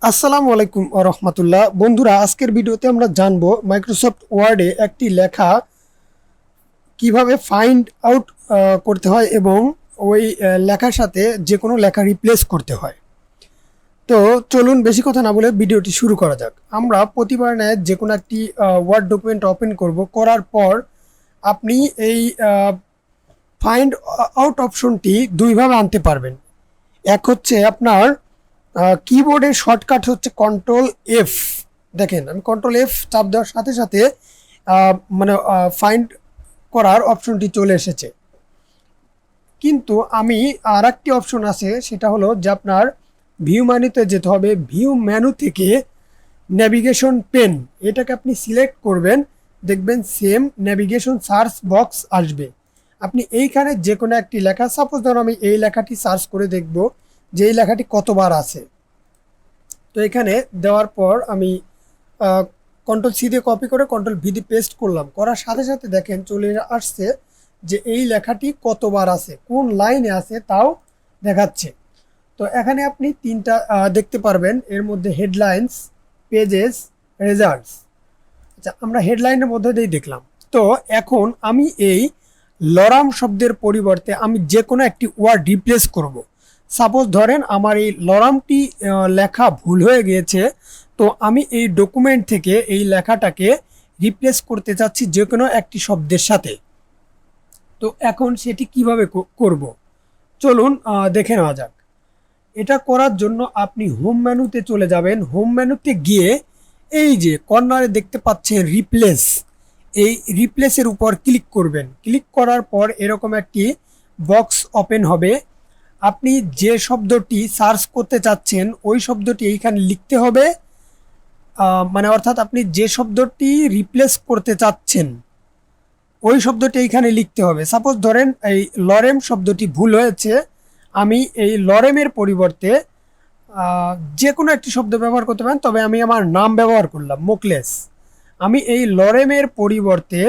আসসালামু আলাইকুম রহমতুল্লাহ। বন্ধুরা, আজকের ভিডিওতে আমরা জানবো মাইক্রোসফট ওয়ার্ডে একটি লেখা কিভাবে ফাইন্ড আউট করতে হয় এবং ওই লেখার সাথে যে কোনো লেখা রিপ্লেস করতে হয়। তো চলুন বেশি কথা না বলে ভিডিওটি শুরু করা যাক। আমরা প্রতিবার ন্যায় যে কোনো একটি ওয়ার্ড ডকুমেন্ট ওপেন করব, করার পর আপনি এই ফাইন্ড আউট অপশনটি দুইভাবে আনতে পারবেন। এক হচ্ছে আপনার কিবোর্ডের শর্টকাট হচ্ছে কন্ট্রোল এফ। দেখেন, আমি কন্ট্রোল এফ চাপ দেওয়ার সাথে সাথে মানে ফাইন্ড করার অপশনটি চলে এসেছে। কিন্তু আমি আর একটি অপশন আছে, সেটা হলো যে আপনার ভিউ মেনুতে যেতে হবে। ভিউ মেনু থেকে নেভিগেশন পেন, এটাকে আপনি সিলেক্ট করবেন, দেখবেন সেম নেভিগেশন সার্চ বক্স আসবে। আপনি এইখানে যে কোনো একটি লেখা, সাপোজ ধরো আমি এই লেখাটি সার্চ করে দেখব যে এই লেখাটি কতবার আছে। তো এখানে দেওয়ার পর আমি কন্ট্রোল সি দিয়ে কপি করে কন্ট্রোল ভি দিয়ে পেস্ট করলাম, করার সাথে সাথে দেখেন চলে আসছে যে এই লেখাটি কতবার আছে, কোন লাইনে আছে তাও দেখাচ্ছে। তো এখানে আপনি তিনটা দেখতে পারবেন, এর মধ্যে হেডলাইন্স, পেজেস, রেজাল্টস। আচ্ছা, আমরা হেডলাইনের মধ্যে দিয়ে দেখলাম। তো এখন আমি এই লরাম শব্দের পরিবর্তে আমি যে কোনো একটি ওয়ার্ড রিপ্লেস করব। সাপোজ ধরেন আমার এই লরামটি লেখা ভুল হয়ে গিয়েছে, তো আমি এই ডকুমেন্ট থেকে এই লেখাটাকে রিপ্লেস করতে চাচ্ছি যে কোনো একটি শব্দের সাথে। তো এখন সেটি কিভাবে করব, চলুন দেখে নেওয়া যাক। এটা করার জন্য আপনি হোম মেনুতে চলে যাবেন। হোম মেনুতে গিয়ে এই যে কর্নারে দেখতে পাচ্ছেন রিপ্লেস, এই রিপ্লেসের উপর ক্লিক করবেন। ক্লিক করার পর এরকম একটি বক্স ওপেন হবে। আপনি যে শব্দটি সার্চ করতে চাচ্ছেন ওই শব্দটি এইখানে লিখতে হবে, মানে অর্থাৎ আপনি যে শব্দটি রিপ্লেস করতে চাচ্ছেন ওই শব্দটি এইখানে লিখতে হবে। সাপোজ ধরেন এই লরেম শব্দটি ভুল হয়েছে, আমি এই লরেমের পরিবর্তে যে কোনো একটি শব্দ ব্যবহার করতে পারেন, তবে আমি আমার নাম ব্যবহার করলাম মোকলেস। আমি এই লরেমের পরিবর্তে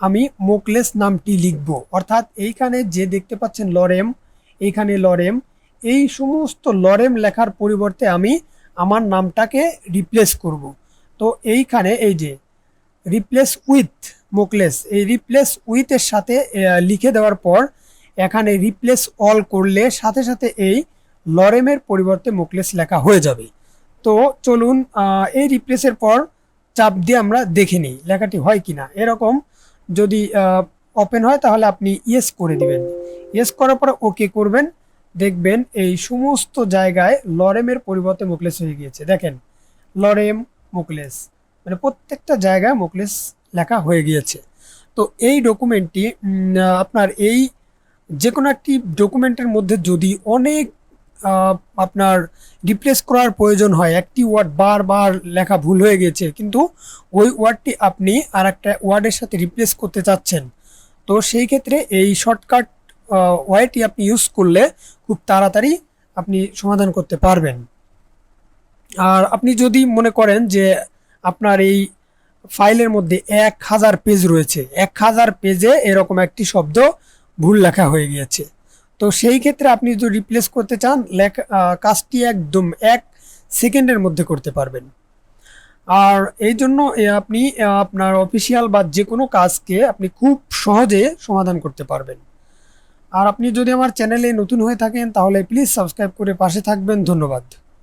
আমি মোকলেস নামটি লিখব। অর্থাৎ এইখানে যে দেখতে পাচ্ছেন লরেম, এইখানে লরেম, এই সমস্ত লরেম লেখার পরিবর্তে আমি আমার নামটাকে রিপ্লেস করব। তো এইখানে এই যে রিপ্লেস উইথ মোকলেস, এই রিপ্লেস উইথের সাথে লিখে দেওয়ার পর এখানে রিপ্লেস অল করলে সাথে সাথে এই লরেমের পরিবর্তে মোকলেস লেখা হয়ে যাবে। তো চলুন এই রিপ্লেসের পর চাপ দিয়ে আমরা দেখে নিই লেখাটি হয় কিনা। এরকম যদি ওপেন হয় তাহলে আপনি ইয়েস করে দিবেন। ইয়েস করার পর ওকে করবেন, দেখবেন এই সমস্ত জায়গায় লরেমের পরিবর্তে মোকলেস হয়ে গিয়েছে। দেখেন লরেম মোকলেস, মানে প্রত্যেকটা জায়গায় মোকলেস লেখা হয়ে গিয়েছে। তো এই ডকুমেন্টটি আপনার এই যে কোনো একটি ডকুমেন্টের মধ্যে যদি অনেক আপনার রিপ্লেস করার প্রয়োজন হয়, একটি ওয়ার্ড বারবার লেখা ভুল হয়ে গেছে কিন্তু ওই ওয়ার্ডটি আপনি আর একটা ওয়ার্ডের সাথে রিপ্লেস করতে চাচ্ছেন, তো সেই ক্ষেত্রে এই শর্টকাট ওয়ার্ডটি আপনি ইউজ করলে খুব তাড়াতাড়ি আপনি সমাধান করতে পারবেন। আর আপনি যদি মনে করেন যে আপনার এই ফাইলের মধ্যে 1000 পেজ রয়েছে, 1000 পেজে এরকম একটি শব্দ ভুল লেখা হয়ে গিয়েছে, তো সেই ক্ষেত্রে আপনি যদি রিপ্লেস করতে চান কাজটি একদম 1 সেকেন্ডের মধ্যে করতে পারবেন। আর এই জন্য আপনি আপনার অফিসিয়াল বা যে কোনো কাজকে আপনি খুব সহজে সমাধান করতে পারবেন। আর আপনি যদি আমার চ্যানেলে নতুন হয়ে থাকেন তাহলে প্লিজ সাবস্ক্রাইব করে পাশে থাকবেন। ধন্যবাদ।